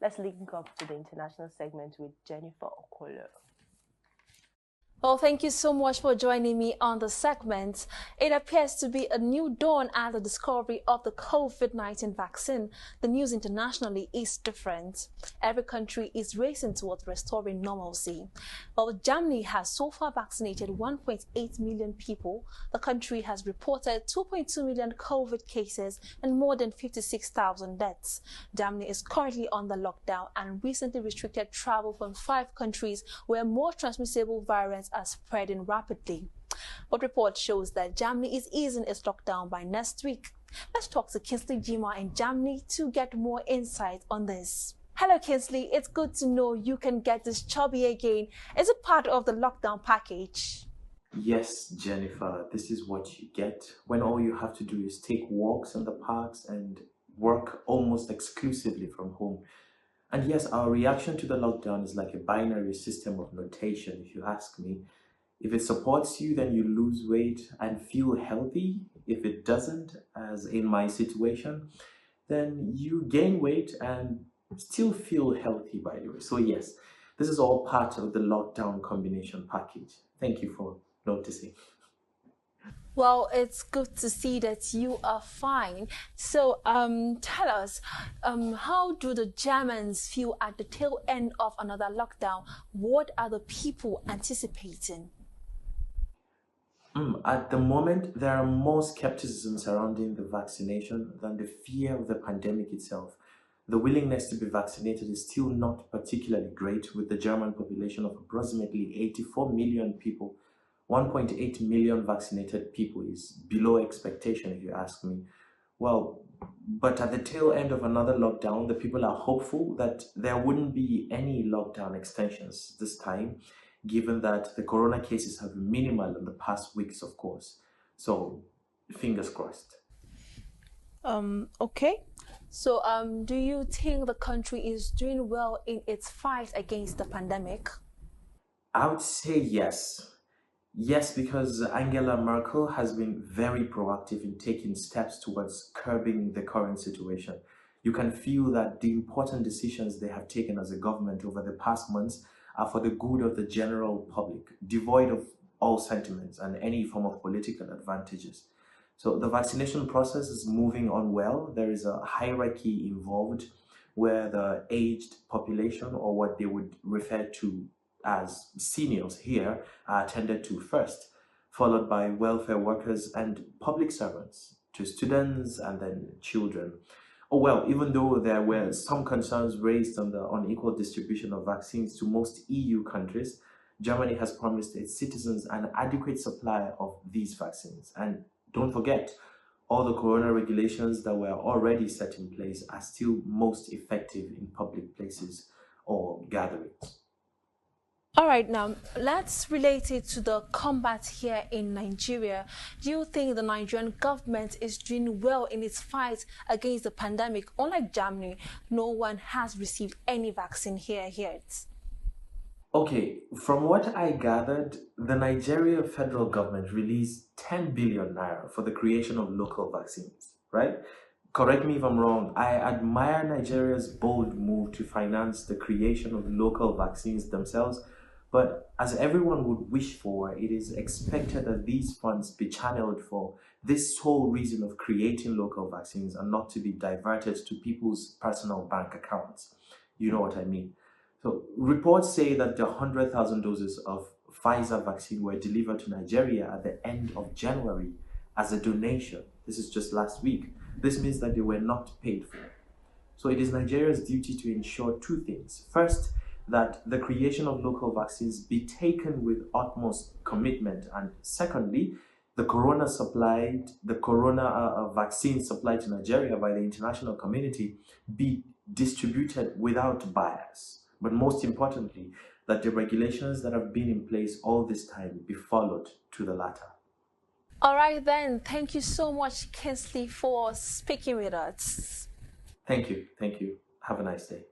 Let's link up to the international segment with Jennifer Okolo. Well, thank you so much for joining me on the segment. It appears to be a new dawn at the discovery of the COVID-19 vaccine. The news internationally is different. Every country is racing towards restoring normalcy. While Germany has so far vaccinated 1.8 million people, the country has reported 2.2 million COVID cases and more than 56,000 deaths. Germany is currently under lockdown and recently restricted travel from 5 countries where more transmissible variants are spreading rapidly. But report shows that Germany is easing its lockdown by next week. Let's talk to Kingsley Jima in Germany to get more insight on this. Hello Kingsley, it's good to know you can get this chubby again. Is it part of the lockdown package? Yes, Jennifer, this is what you get when all you have to do is take walks in the parks and work almost exclusively from home. And yes, our reaction to the lockdown is like a binary system of notation, if you ask me. If it supports you, then you lose weight and feel healthy. If it doesn't, as in my situation, then you gain weight and still feel healthy, by the way. So yes, this is all part of the lockdown combination package. Thank you for noticing. Well, it's good to see that you are fine. So, tell us, how do the Germans feel at the tail end of another lockdown? What are the people anticipating? At the moment, there are more skepticism surrounding the vaccination than the fear of the pandemic itself. The willingness to be vaccinated is still not particularly great, with the German population of approximately 84 million people. 1.8 million vaccinated people is below expectation, if you ask me. Well, but at the tail end of another lockdown, the people are hopeful that there wouldn't be any lockdown extensions this time, given that the corona cases have been minimal in the past weeks, of course. So, fingers crossed. Okay. So, do you think the country is doing well in its fight against the pandemic? I would say yes. Yes, because Angela Merkel has been very proactive in taking steps towards curbing the current situation. You can feel that the important decisions they have taken as a government over the past months are for the good of the general public, devoid of all sentiments and any form of political advantages. So the vaccination process is moving on well. There is a hierarchy involved where the aged population, or what they would refer to as seniors here, are attended to first, followed by welfare workers and public servants, to students and then children. Oh well, even though there were some concerns raised on the unequal distribution of vaccines to most EU countries, Germany has promised its citizens an adequate supply of these vaccines. And don't forget, all the corona regulations that were already set in place are still most effective in public places or gatherings. All right, now let's relate it to the combat here in Nigeria. Do you think the Nigerian government is doing well in its fight against the pandemic? Unlike Germany, no one has received any vaccine here yet. Okay, from what I gathered, the Nigeria federal government released 10 billion naira for the creation of local vaccines, right? Correct me if I'm wrong. I admire Nigeria's bold move to finance the creation of local vaccines themselves, but as everyone would wish for, it is expected that these funds be channeled for this sole reason of creating local vaccines and not to be diverted to people's personal bank accounts. You know what I mean? So reports say that the 100,000 doses of Pfizer vaccine were delivered to Nigeria at the end of January as a donation. This is just last week. This means that they were not paid for. So it is Nigeria's duty to ensure two things. First, that the creation of local vaccines be taken with utmost commitment. And secondly, the corona vaccine supplied to Nigeria by the international community be distributed without bias. But most importantly, that the regulations that have been in place all this time be followed to the latter. All right, then. Thank you so much, Kingsley, for speaking with us. Thank you. Thank you. Have a nice day.